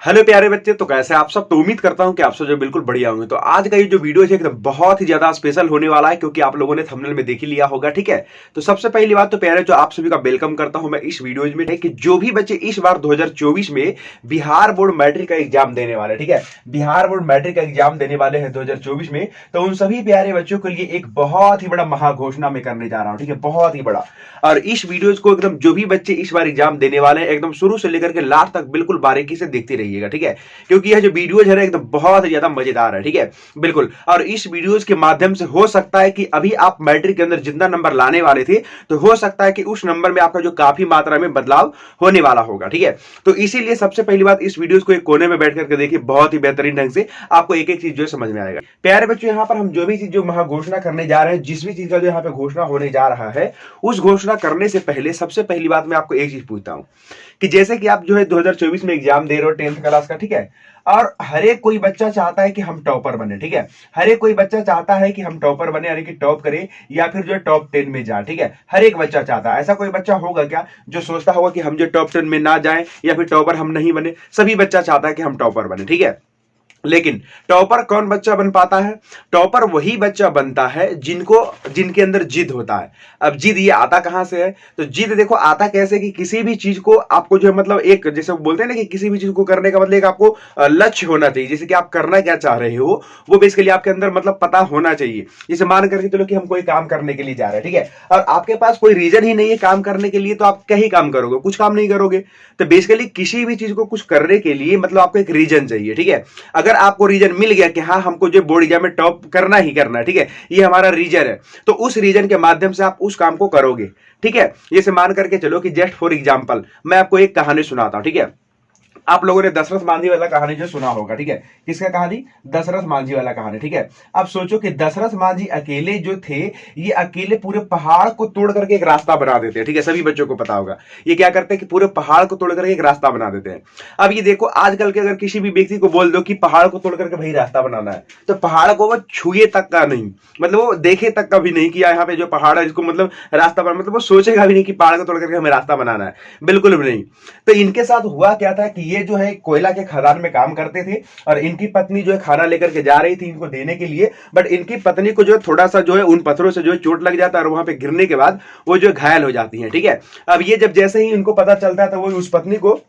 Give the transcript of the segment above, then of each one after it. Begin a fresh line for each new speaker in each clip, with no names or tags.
Hello प्यारे बच्चे, तो कैसे आप सब। तो उम्मीद करता हूं कि आप सब जो बिल्कुल बढ़िया होंगे। तो आज का ये जो वीडियो है एकदम बहुत ही ज्यादा स्पेशल होने वाला है, क्योंकि आप लोगों ने थंबनेल में देख ही लिया होगा। ठीक है, तो सबसे पहली बात तो प्यारे जो आप सभी का वेलकम करता हूं मैं इस वीडियो में, है कि जो भी बच्चे इस बार 2024 में बिहार बोर्ड मैट्रिक का एग्जाम देने वाले, ठीक है, बिहार बोर्ड मैट्रिक का एग्जाम देने वाले हैं 2024 में, तो उन सभी प्यारे बच्चों के लिए एक बहुत ही बड़ा महाघोषणा मैं करने जा रहा हूं। ठीक है, बहुत ही बड़ा। और इस वीडियो को एकदम जो भी बच्चे इस बार एग्जाम देने वाले हैं एकदम शुरू से लेकर के लास्ट तक बिल्कुल बारीकी से देखते रहिएगा। ठीक है, क्योंकि यह जो वीडियोज है एकदम बहुत ही ज्यादा मजेदार है। ठीक है, बिल्कुल। और इस वीडियोज के माध्यम से हो सकता है कि अभी आप मैट्रिक के अंदर जितना नंबर लाने वाले थे, तो हो सकता है कि उस नंबर में आपका जो काफी मात्रा में बदलाव होने वाला होगा। ठीक है, तो इसीलिए सबसे पहली बात इस वीडियोज को एक कोने में बैठ करके देखिए, बहुत ही बेहतरीन ढंग से आपको एक एक चीज जो समझ में आएगा। प्यारे बच्चों, यहाँ पर हम जो भी चीज जो महाघोषणा करने जा रहे हैं, जिस भी चीज का जो यहाँ पे घोषणा होने जा रहा है, उस घोषणा करने से पहले सबसे पहली बात मैं आपको एक चीज पूछता हूं कि जैसे कि आप जो है 2024 में एग्जाम दे रहे हो 10th क्लास का, ठीक है, और हर एक कोई बच्चा चाहता है कि हम टॉपर बने। ठीक है, हर एक कोई बच्चा चाहता है कि हम टॉपर बने, यानी कि टॉप करें या फिर जो टॉप 10 में जाए। ठीक है, हर एक बच्चा चाहता है। ऐसा कोई बच्चा होगा क्या जो सोचता होगा कि हम जो टॉप 10 में ना जाए या फिर टॉपर हम नहीं बने? सभी बच्चा चाहता है कि हम टॉपर बने। ठीक है, लेकिन टॉपर कौन बच्चा बन पाता है? टॉपर वही बच्चा बनता है जिनके अंदर जिद होता है। अब जिद ये आता कहां से है? तो जिद देखो आता कैसे कि किसी भी चीज को आपको जो है मतलब एक जैसे बोलते हैं ना कि किसी भी चीज को करने का मतलब एक आपको लक्ष्य होना चाहिए। जैसे कि आप करना क्या चाह रहे हो वो बेसिकली आपके अंदर मतलब पता होना चाहिए। जैसे मान करके चलो कि हम कोई काम करने के लिए जा रहे हैं, ठीक है, और आपके पास कोई रीजन ही नहीं है काम करने के लिए, तो आप क्या ही काम करोगे? कुछ काम नहीं करोगे। तो बेसिकली किसी भी चीज को कुछ करने के लिए मतलब आपको एक रीजन चाहिए। ठीक है, अगर आपको रीजन मिल गया कि हाँ हमको जो बोर्ड एग्जाम में टॉप करना ही करना है, ठीक है, ये हमारा रीजन है, तो उस रीजन के माध्यम से आप उस काम को करोगे। ठीक है, जैसे मान करके चलो कि जस्ट फॉर एग्जांपल मैं आपको एक कहानी सुनाता हूं। ठीक है, आप लोगों ने दशरथ मांझी वाला कहानी जो सुना होगा, ठीक है, किसका कहानी? दशरथ मांझी वाला कहानी। ठीक है, अब सोचो कि दशरथ मांझी अकेले जो थे, ये अकेले पूरे पहाड़ को तोड़ करके एक रास्ता बना देते हैं। ठीक है, सभी बच्चों को पता होगा ये क्या करते हैं कि पूरे पहाड़ को तोड़ करके एक रास्ता बना देते हैं। अब ये देखो, आजकल के अगर किसी भी व्यक्ति को बोल दो कि पहाड़ को तोड़ करके भाई रास्ता बनाना है, तो पहाड़ को वो छुए तक का नहीं, मतलब वो देखे तक का भी नहीं कि यहाँ पे जो पहाड़ है इसको मतलब रास्ता बना, मतलब वो सोचेगा भी नहीं कि पहाड़ को तोड़ करके हमें रास्ता बनाना है, बिल्कुल भी नहीं। तो इनके साथ हुआ क्या था कि ये जो है कोयला के खदान में काम करते थे, और इनकी पत्नी जो है खाना लेकर के जा रही थी इनको देने के लिए, बट इनकी पत्नी को जो है थोड़ा सा जो है उन पत्थरों से जो है चोट लग जाता है, और वहां पे गिरने के बाद वो जो घायल हो जाती है। ठीक है, अब ये जब जैसे ही इनको पता चलता है तो वो उस पत्नी को,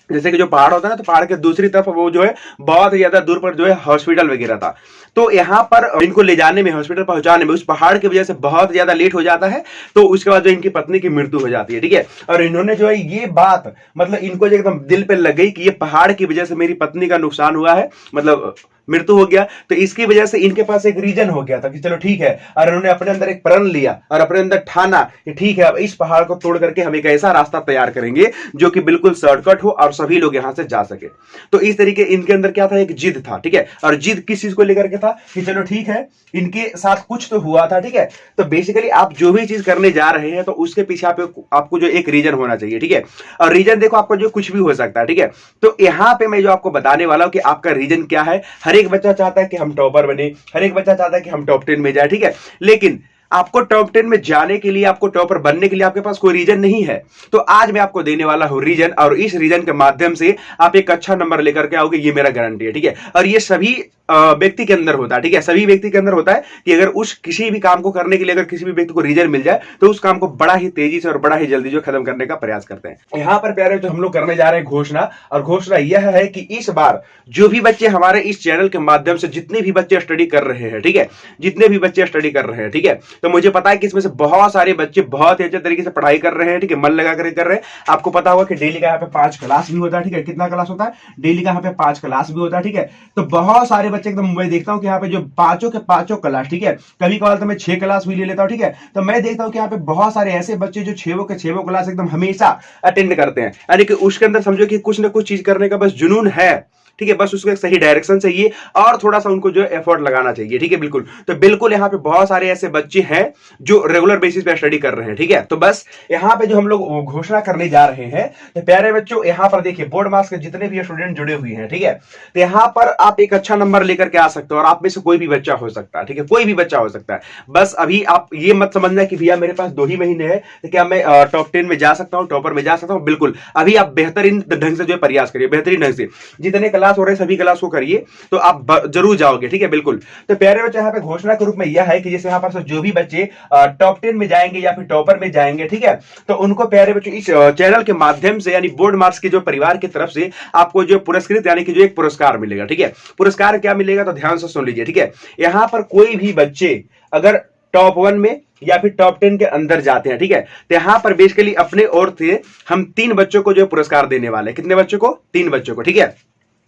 जैसे कि जो पहाड़ होता है ना, तो पहाड़ के दूसरी तरफ वो जो है बहुत ही ज्यादा दूर पर जो है हॉस्पिटल वगैरह था, तो यहाँ पर इनको ले जाने में, हॉस्पिटल पहुंचाने में उस पहाड़ की वजह से बहुत ज्यादा लेट हो जाता है, तो उसके बाद जो इनकी पत्नी की मृत्यु हो जाती है। ठीक है, और इन्होंने जो है ये बात मतलब इनको जो एकदम दिल पे लग गई कि ये पहाड़ की वजह से मेरी पत्नी का नुकसान हुआ है, मतलब मृत्यु हो गया, तो इसकी वजह से इनके पास एक रीजन हो गया था कि चलो ठीक है, और उन्होंने अपने अंदर एक प्रण लिया और अपने अंदर ठाना कि ठीक है अब इस पहाड़ को तोड़ करके हम एक ऐसा रास्ता तैयार करेंगे जो कि बिल्कुल शॉर्टकट हो और सभी लोग यहां से जा सके। तो इस तरीके इनके अंदर क्या था, एक जिद था। ठीक है, और जिद किस चीज को लेकर के था कि चलो ठीक है इनके साथ कुछ तो हुआ था। ठीक है, तो बेसिकली आप जो भी चीज करने जा रहे हैं तो उसके पीछे आपको जो एक रीजन होना चाहिए। ठीक है, और रीजन देखो आपको जो कुछ भी हो सकता है। ठीक है, तो यहां पे मैं जो आपको बताने वाला हूं कि आपका रीजन क्या है। हर एक बच्चा चाहता है कि हम टॉपर बने, हर एक बच्चा चाहता है कि हम टॉप 10 में जाए। ठीक है, लेकिन आपको टॉप 10 में जाने के लिए, आपको टॉपर बनने के लिए आपके पास कोई रीजन नहीं है। तो आज मैं आपको देने वाला हूं रीजन, और इस रीजन के माध्यम से आप एक अच्छा नंबर लेकर के आओगे, ये मेरा गारंटी है। ठीक है, और ये सभी व्यक्ति के अंदर होता है। ठीक है, सभी व्यक्ति के अंदर होता है कि अगर उस किसी भी काम को करने के लिए अगर किसी भी व्यक्ति को रीजन मिल जाए तो उस काम को बड़ा ही तेजी से और बड़ा ही जल्दी जो खत्म करने का प्रयास करते हैं। यहां पर प्यारे जो हम लोग करने जा रहे हैं घोषणा, और घोषणा यह है कि इस बार जो भी बच्चे हमारे इस चैनल के माध्यम से, जितने भी बच्चे स्टडी कर रहे हैं, ठीक है, जितने भी बच्चे स्टडी कर रहे हैं, ठीक है, तो मुझे पता है कि इसमें से बहुत सारे बच्चे बहुत ही अच्छे तरीके से पढ़ाई कर रहे हैं। ठीक है, मन लगा कर रहे हैं। आपको पता होगा कि डेली का यहाँ पे 5 क्लास भी होता है। ठीक है, कितना क्लास होता है? डेली का यहाँ पे 5 क्लास भी होता है। ठीक है, तो बहुत सारे बच्चे एकदम मैं देखता हूं कि यहाँ पे जो पांचों के पांचों क्लास, ठीक है, कभी कभार तो मैं 6 क्लास भी ले लेता हूं। ठीक है, तो मैं देखता हूं कि यहाँ पे बहुत सारे ऐसे बच्चे जो 6 के 6 क्लास एकदम हमेशा अटेंड करते हैं, यानी कि उसके अंदर समझो कि कुछ ना कुछ चीज करने का बस जुनून है। ठीक है, बस उसको एक सही डायरेक्शन चाहिए और थोड़ा सा उनको जो एफर्ट लगाना चाहिए। ठीक है, बिल्कुल। तो बिल्कुल यहाँ पे बहुत सारे ऐसे बच्चे हैं जो रेगुलर बेसिस पे स्टडी कर रहे हैं, ठीक है। तो बस यहाँ पे जो हम लोग घोषणा करने जा रहे हैं, तो प्यारे बच्चों यहाँ पर देखिए बोर्ड मार्क्स के जितने भी स्टूडेंट जुड़े हुए हैं, ठीक है, तो यहाँ पर आप एक अच्छा नंबर लेकर के आ सकते हो और आप में से कोई भी बच्चा हो सकता है, ठीक है, कोई भी बच्चा हो सकता है। बस अभी आप ये मत समझना कि भैया मेरे पास 2 ही महीने हैं तो क्या मैं टॉप 10 में जा सकता हूँ, टॉपर में जा सकता हूँ। बिल्कुल, अभी आप बेहतरीन ढंग से जो है प्रयास करिए, बेहतरीन ढंग से जितने क्लास हो रहे हैं सभी क्लास को करिए, तो आप जरूर जाओगे, ठीक है, बिल्कुल। तो प्यारे बच्चे यहाँ पे घोषणा के रूप में यह है कि जैसे यहाँ पर जो भी बच्चे टॉप 10 में जाएंगे या फिर टॉपर में जाएंगे, ठीक है, तो उनको प्यारे बच्चों इस चैनल के माध्यम से यानी बोर्ड मार्क्स के जो परिवार की तरफ से आपको जो पुरस्कृत यानी कि जो एक पुरस्कार मिलेगा, ठीक है। पुरस्कार क्या मिलेगा तो ध्यान से सुन लीजिए, ठीक है। यहां पर कोई भी बच्चे अगर टॉप 1 में या फिर टॉप 10 के अंदर जाते हैं, ठीक है, तो यहां पर बेसिकली अपने ओर से हम 3 बच्चों को जो पुरस्कार देने वाले हैं। कितने बच्चों को? 3 बच्चों को, ठीक है।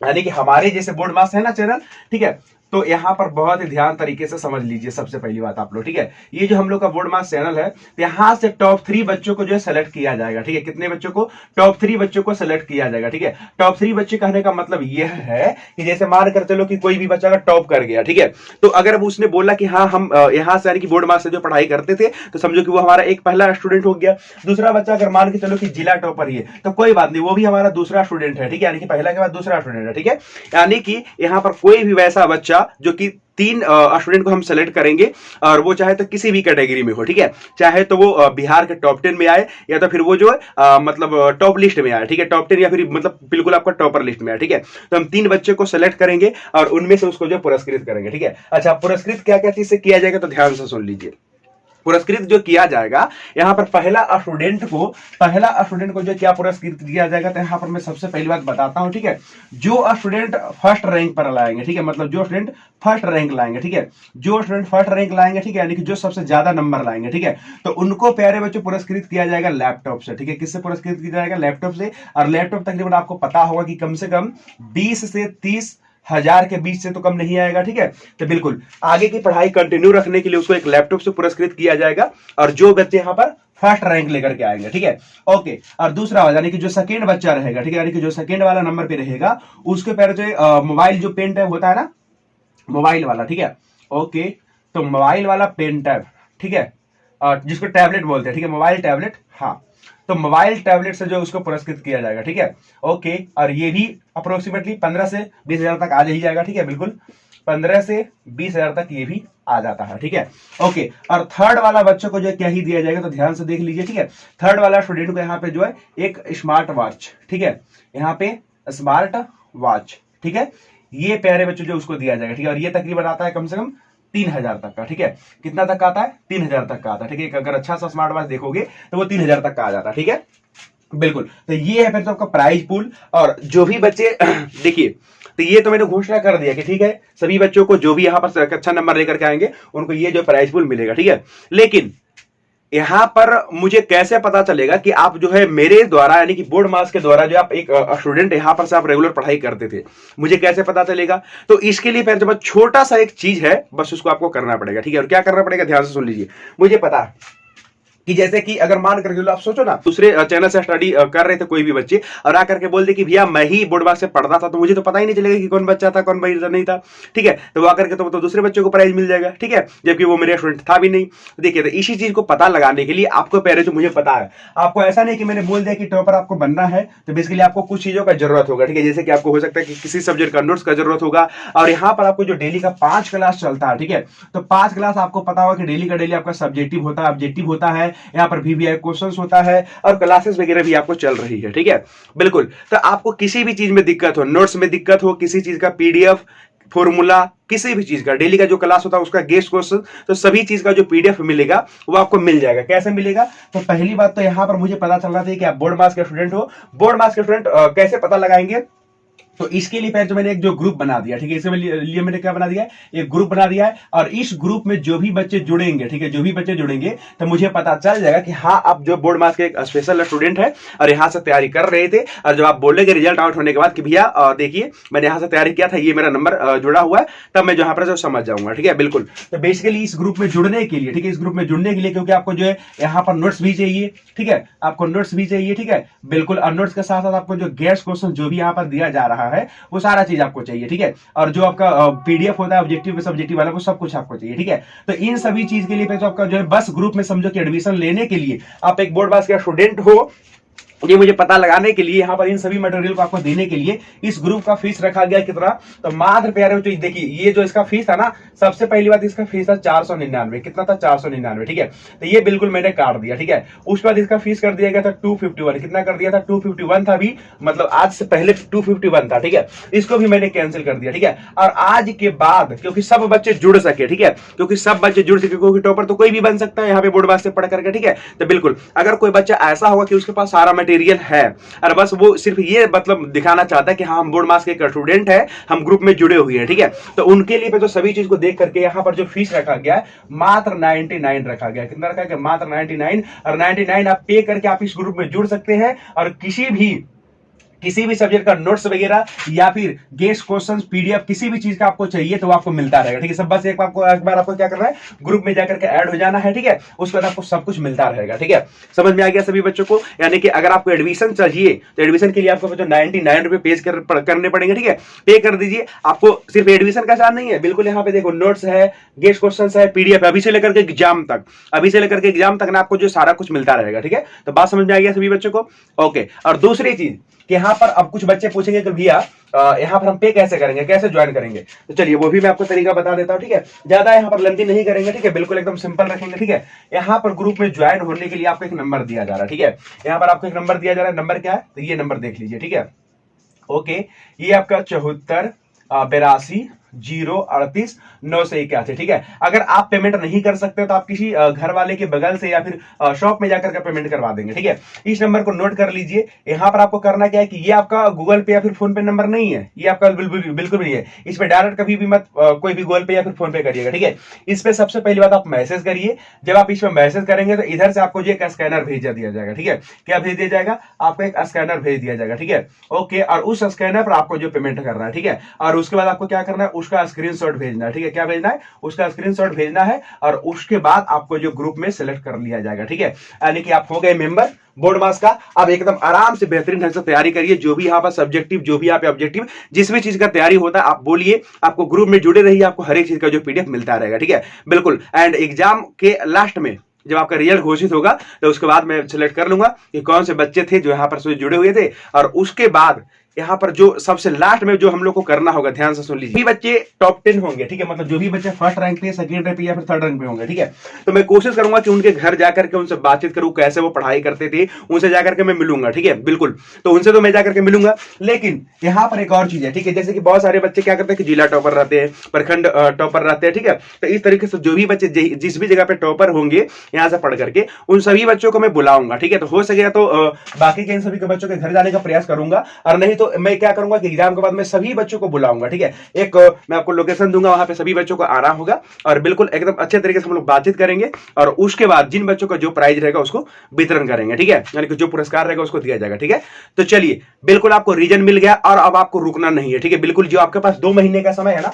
यानी कि हमारे जैसे बोर्ड मार्क्स है ना चैनल, ठीक है, तो यहां पर बहुत ही ध्यान तरीके से समझ लीजिए। सबसे पहली बात आप लोग, ठीक है, ये जो हम लोग का बोर्ड मार्क्स चैनल है, तो यहां से टॉप 3 बच्चों को जो है सेलेक्ट किया जाएगा, ठीक है। कितने बच्चों को? टॉप 3 बच्चों को सेलेक्ट किया जाएगा, ठीक है। टॉप 3 बच्चे कहने का मतलब यह है कि जैसे मान कर चलो कि कोई भी बच्चा अगर टॉप कर गया, ठीक है, तो अगर अब उसने बोला कि हाँ हम यहां से यानी कि बोर्ड मार्क्स से जो पढ़ाई करते थे, तो समझो कि वो हमारा एक पहला स्टूडेंट हो गया। दूसरा बच्चा अगर मान के चलो कि जिला टॉपर ही है, तो कोई बात नहीं, वो भी हमारा दूसरा स्टूडेंट है, ठीक है, यानी कि पहला के बाद दूसरा स्टूडेंट है, ठीक है। यानी कि यहां पर कोई भी वैसा बच्चा जो कि 3 स्टूडेंट को हम सेलेक्ट करेंगे और वो चाहे तो किसी भी कैटेगरी में हो, ठीक है, चाहे तो वो बिहार के टॉप 10 में आए या तो फिर वो जो है मतलब टॉप लिस्ट में आए, ठीक है, टॉप 10 या फिर मतलब बिल्कुल आपका टॉपर लिस्ट में आए, ठीक है। तो हम 3 बच्चे को सेलेक्ट करेंगे और उनमें से उसको जो पुरस्कृत करेंगे, ठीक है। अच्छा, पुरस्कृत क्या क्या चीज से किया जाएगा तो ध्यान से सुन लीजिए। पुरस्कृत जो किया जाएगा, यहां पर पहला स्टूडेंट को जो क्या पुरस्कृत किया जाएगा, तो यहां पर मैं सबसे पहली बात बताता हूं, ठीक है। जो स्टूडेंट फर्स्ट रैंक पर लाएंगे, ठीक है, मतलब जो स्टूडेंट फर्स्ट रैंक लाएंगे, ठीक है, जो स्टूडेंट फर्स्ट रैंक लाएंगे, ठीक है, यानी कि जो सबसे ज्यादा नंबर लाएंगे, ठीक है, तो उनको प्यारे बच्चों पुरस्कृत किया जाएगा लैपटॉप से, ठीक है। किससे पुरस्कृत किया जाएगा? लैपटॉप से। और लैपटॉप तकरीबन आपको पता होगा कि कम से कम 20 से 30 हजार के बीच से तो कम नहीं आएगा, ठीक है। तो बिल्कुल आगे की पढ़ाई कंटिन्यू रखने के लिए उसको एक लैपटॉप से पुरस्कृत किया जाएगा और जो बच्चे यहां पर फर्स्ट रैंक लेकर के आएंगे, ठीक है, ओके। और दूसरा यानी कि जो सेकंड बच्चा रहेगा, ठीक है, यानी कि जो सेकंड वाला नंबर पे रहेगा, उसके पैर जो मोबाइल जो पेन टैब होता है ना, मोबाइल वाला, ठीक है, ओके, तो मोबाइल वाला पेन टैब, ठीक है, जिसको टैबलेट बोलते हैं, ठीक है, मोबाइल टैबलेट, हाँ, तो मोबाइल टैबलेट से जो उसको पुरस्कृत किया जाएगा, ठीक है, ओके। और ये भी अप्रोक्सीमेटली 15 से 20 हजार तक आ ही जाएगा, ठीक है, बिल्कुल 15 से 20 हजार तक ये भी आ जाता है, ठीक है, ओके। और थर्ड वाला बच्चों को जो क्या ही दिया जाएगा तो ध्यान से देख लीजिए, ठीक है। थर्ड वाला स्टूडेंट को यहाँ पे जो है एक स्मार्ट वॉच, ठीक है, यहाँ पे स्मार्ट वॉच, ठीक है, ये प्यारे बच्चों जो उसको दिया जाएगा, ठीक है। और ये तकरीबन आता है कम से कम 3000 तक का, ठीक है। कितना तक का आता है? 3000 तक का आता है, ठीक है। अगर अच्छा सा स्मार्ट वॉच देखोगे तो वो 3000 तक का आ जाता है, ठीक है, बिल्कुल। तो ये है फिर तो आपका प्राइज पूल। और जो भी बच्चे देखिए, तो ये तो मैंने घोषणा कर दिया कि ठीक है, सभी बच्चों को जो भी यहां पर अच्छा नंबर लेकर के आएंगे उनको ये जो प्राइज पूल मिलेगा, ठीक है। लेकिन यहां पर मुझे कैसे पता चलेगा कि आप जो है मेरे द्वारा यानी कि बोर्ड मार्क्स के द्वारा जो आप एक स्टूडेंट यहां पर से आप रेगुलर पढ़ाई करते थे, मुझे कैसे पता चलेगा? तो इसके लिए पहले तो छोटा सा एक चीज है, बस उसको आपको करना पड़ेगा, ठीक है। और क्या करना पड़ेगा ध्यान से सुन लीजिए। मुझे पता है कि जैसे कि अगर मान करके आप सोचो ना, दूसरे चैनल से स्टडी कर रहे थे कोई भी बच्चे और आकर के बोल दे कि भैया मैं ही बोर्ड मार्क्स से पढ़ता था, तो मुझे तो पता ही नहीं चलेगा कि कौन बच्चा था कौन बच्चा नहीं था, ठीक है। तो वो आकर के तो दूसरे बच्चों को प्राइज मिल जाएगा, ठीक है, जबकि वो मेरे स्टूडेंट था भी नहीं। तो देखिए, तो इसी चीज को पता लगाने के लिए आपको पहले जो मुझे पता है, आपको ऐसा नहीं कि मैंने बोल दिया कि टॉपर आपको बनना है, तो बेसिकली आपको कुछ चीजों का जरूरत होगा, ठीक है। जैसे कि आपको हो सकता है कि किसी सब्जेक्ट का नोट्स का जरूरत होगा, और यहाँ पर आपको जो डेली का 5 क्लास चलता है, ठीक है, तो 5 क्लास आपको पता होगा कि डेली का डेली आपका सब्जेक्टिव होता है, ऑब्जेक्टिव होता है, यहाँ पर VVI क्वेश्चंस होता है और क्लासेस वगैरह भी आपको चल रही है, ठीक है, बिल्कुल। तो आपको किसी भी चीज में दिक्कत हो, नोट्स में दिक्कत हो, किसी चीज का PDF फॉर्मूला, किसी भी चीज का डेली का जो क्लास होता है उसका गेस्ट क्वेश्चन, तो सभी चीज का जो PDF मिलेगा वो आपको मिल जाएगा। कैसे मिलेगा? तो पहली बात तो यहां पर मुझे पता चल रहा था कि आप बोर्ड मार्क्स के स्टूडेंट हो। बोर्ड मार्क्स के स्टूडेंट कैसे पता लगाएंगे? तो इसके लिए पहले तो मैंने एक जो ग्रुप बना दिया, ठीक है, इसके लिए मैंने क्या बना दिया है, एक ग्रुप बना दिया है। और इस ग्रुप में जो भी बच्चे जुड़ेंगे, ठीक है, जो भी बच्चे जुड़ेंगे तो मुझे पता चल जाएगा कि हाँ आप जो बोर्ड मार्क्स के एक स्पेशल स्टूडेंट है और यहाँ से तैयारी कर रहे थे, और जब आप बोलेंगे रिजल्ट आउट होने के बाद कि भैया देखिए मैंने यहाँ से तैयारी किया था, ये मेरा नंबर जुड़ा हुआ है, तब मैं जहां पर समझ जाऊंगा, ठीक है, बिल्कुल। तो बेसिकली इस ग्रुप में जुड़ने के लिए, ठीक है, इस ग्रुप में जुड़ने के लिए क्योंकि आपको जो है यहाँ पर नोट्स भी चाहिए, ठीक है, आपको नोट्स भी चाहिए, ठीक है, बिल्कुल। और नोट्स के साथ साथ आपको जो गेस्ट क्वेश्चन जो भी यहाँ पर दिया जा रहा रहा है, वो सारा चीज आपको चाहिए, ठीक है। और जो आपका पीडीएफ होता है ऑब्जेक्टिव सब्जेक्टिव वाला, वो सब कुछ आपको चाहिए, ठीक है। तो इन सभी चीज के लिए तो आपका जो है बस ग्रुप में समझो कि एडमिशन लेने के लिए आप एक बोर्ड पास का स्टूडेंट हो, ये मुझे पता लगाने के लिए यहाँ पर इन सभी मटेरियल को आपको देने के लिए इस ग्रुप का फीस रखा गया कितना, तो मात्र प्यारे बच्चों देखिए ये जो इसका फीस था ना, सबसे पहली बात इसका फीस था 499, कितना था 499, ठीक है। तो ये बिल्कुल मैंने काट दिया, ठीक है। उसके बाद इसका फीस कर दिया गया था 251, कितना कर दिया था 251 था भी, मतलब आज से पहले 251 था, ठीक है। इसको भी मैंने कैंसिल कर दिया, ठीक है। और आज के बाद क्योंकि सब बच्चे जुड़ सके, ठीक है, क्योंकि सब बच्चे जुड़ सके, क्योंकि टॉपर तो कोई भी बन सकता है यहाँ पे बोर्ड पास से पढ़ करके, ठीक है। तो बिल्कुल अगर कोई बच्चा ऐसा होगा कि उसके पास सारा मटेरियल है और बस वो सिर्फ ये मतलब दिखाना चाहता है कि हाँ हम बोर्ड मास के एक स्टूडेंट है, हम ग्रुप में जुड़े हुए हैं, ठीक है, तो उनके लिए तो सभी चीज को देख करके यहाँ पर जो फीस रखा गया है मात्र 99 रखा गया, कितना रखा गया मात्र 99, और 99 आप पे करके आप इस ग्रुप में जुड़ सकते हैं और किसी भी सब्जेक्ट का नोट्स वगैरह या फिर गेस्ट क्वेश्चंस पीडीएफ किसी भी चीज का आपको चाहिए तो वो आपको मिलता रहेगा, ठीक है। सब बस एक बार आपको क्या करना है, ग्रुप में जाकर के ऐड हो जाना है, ठीक है। उसके बाद आपको सब कुछ मिलता रहेगा, ठीक है। समझ में आ गया सभी बच्चों को? यानी कि अगर आपको एडमिशन चाहिए तो एडमिशन के लिए आपको जो 99 रुपए पे करने पड़ेंगे, ठीक है, पे कर दीजिए। आपको सिर्फ एडमिशन का चार्ज नहीं है, बिल्कुल यहाँ पे देखो नोट्स है, गेस्ट क्वेश्चन है, पीडीएफ अभी से लेकर के एग्जाम तक ना आपको जो सारा कुछ मिलता रहेगा, ठीक है। तो बात समझ में आ गया सभी बच्चों को? ओके। और दूसरी चीज कि यहाँ पर अब कुछ बच्चे पूछेंगे कि भैया यहाँ पर हम पे कैसे करेंगे, कैसे ज्वाइन करेंगे, तो चलिए वो भी मैं आपको तरीका बता देता हूँ, ठीक है। ज्यादा यहाँ पर लेंथी नहीं करेंगे, ठीक है, बिल्कुल एकदम सिंपल रखेंगे, ठीक है। यहाँ पर ग्रुप में ज्वाइन होने के लिए आपको एक नंबर दिया जा रहा है, ठीक है। यहाँ पर आपको एक नंबर दिया जा रहा है, नंबर क्या है, तो ये नंबर देख लीजिए, ठीक है। ओके, ये आपका 74 82 038 981, ठीक है। अगर आप पेमेंट नहीं कर सकते तो आप किसी घर वाले के बगल से या फिर शॉप में जाकर के पेमेंट करवा देंगे, ठीक है। इस नंबर को नोट कर लीजिए। यहाँ पर आपको करना क्या है कि ये आपका गूगल पे या फिर फोन पे नंबर नहीं है, ये आपका बिल्कुल नहीं है। इस पे डायरेक्ट कभी भी मत कोई भी गूगल पे या फिर फोन पे करिएगा, ठीक है। इस पे सबसे पहली बात आप मैसेज करिए। जब आप इस पे मैसेज करेंगे तो इधर से आपको एक स्कैनर भेज दिया जाएगा, ठीक है। क्या भेज दिया जाएगा? आपको एक स्कैनर भेज दिया जाएगा, ठीक है। ओके, और उस स्कैनर पर आपको जो पेमेंट करना है, ठीक है। और उसके बाद आपको क्या करना है, उसका स्क्रीनशॉट भेजना है, ठीक है। क्या भेजना है? उसका स्क्रीनशॉट भेजना है और उसके बाद आपको जो ग्रुप में सिलेक्ट कर लिया जाएगा, ठीक है। यानी कि आप हो गए मेंबर बोर्ड मास का। अब एकदम आराम से बेहतरीन ढंग से तैयारी करिए, जो भी यहाँ पर सब्जेक्टिव, जो भी यहाँ पे ऑब्जेक्टिव, जिस भी चीज का तैयारी होता है आप बोलिए, आपको ग्रुप में जुड़े रहिए, आपको हर एक चीज का जो पीडीएफ मिलता रहेगा, ठीक है, बिल्कुल। एंड एग्जाम के लास्ट में जब आपका रिजल्ट घोषित होगा तो उसके बाद मैं सिलेक्ट कर लूंगा कि कौन से बच्चे थे जो यहाँ पर जुड़े हुए थे, और उसके बाद यहाँ पर जो सबसे लास्ट में जो हम लोग को करना होगा, ध्यान से सुन लीजिए, भी बच्चे टॉप 10 होंगे, ठीक है, मतलब जो भी बच्चे फर्स्ट रैंक पे, सेकंड रैंक पे या फिर थर्ड रैंक पे होंगे, ठीक है, तो मैं कोशिश करूंगा कि उनके घर जाकर के उनसे बातचीत करूं, कैसे वो पढ़ाई करते थे, उनसे जाकर के मैं मिलूंगा, ठीक है, बिल्कुल। तो उनसे तो मैं जाकर के मिलूंगा, लेकिन यहाँ पर एक और चीज है, ठीक है, जैसे कि बहुत सारे बच्चे क्या करते हैं कि जिला टॉपर रहते हैं, प्रखंड टॉपर रहते हैं, ठीक है। तो इस तरीके से जो भी बच्चे जिस भी जगह पे टॉपर होंगे यहाँ से पढ़ करके, उन सभी बच्चों को मैं बुलाऊंगा, ठीक है। तो हो सकेगा तो बाकी के इन सभी के बच्चों के घर जाने का प्रयास करूंगा, और नहीं तो मैं क्या करूंगा एग्जाम के बाद मैं सभी बच्चों को बुलाऊंगा, ठीक है। एक मैं आपको लोकेशन दूंगा, वहां पे सभी बच्चों को आना होगा और बिल्कुल एकदम अच्छे तरीके से हम लोग बातचीत करेंगे, और उसके बाद जिन बच्चों का जो प्राइज रहेगा उसको वितरण करेंगे, ठीक है, यानी कि जो पुरस्कार रहेगा उसको दिया जाएगा, ठीक है। तो चलिए, बिल्कुल आपको रीजन मिल गया और अब आपको रुकना नहीं है, ठीक है, बिल्कुल। जो आपके पास 2 महीने का समय है ना,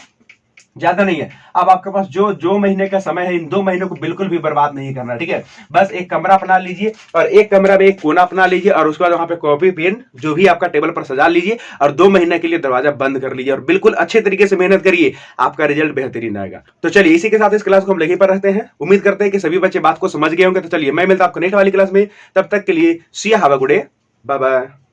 ज्यादा नहीं है, अब आपके पास जो महीने का समय है, इन 2 महीनों को बिल्कुल भी बर्बाद नहीं करना, ठीक है। बस एक कमरा अपना लीजिए और एक कमरा में एक कोना अपना लीजिए, और उसके बाद वहां पे कॉपी पेन जो भी आपका टेबल पर सजा लीजिए, और 2 महीने के लिए दरवाजा बंद कर लीजिए, और बिल्कुल अच्छे तरीके से मेहनत करिए, आपका रिजल्ट बेहतरीन आएगा। तो चलिए, इसी के साथ इस क्लास को हम यहीं पर रहते हैं। उम्मीद करते हैं कि सभी बच्चे बात को समझ गए होंगे। तो चलिए, मैं मिलता आपको नेक्स्ट वाली क्लास में, तब तक के लिए see have a good day, bye bye.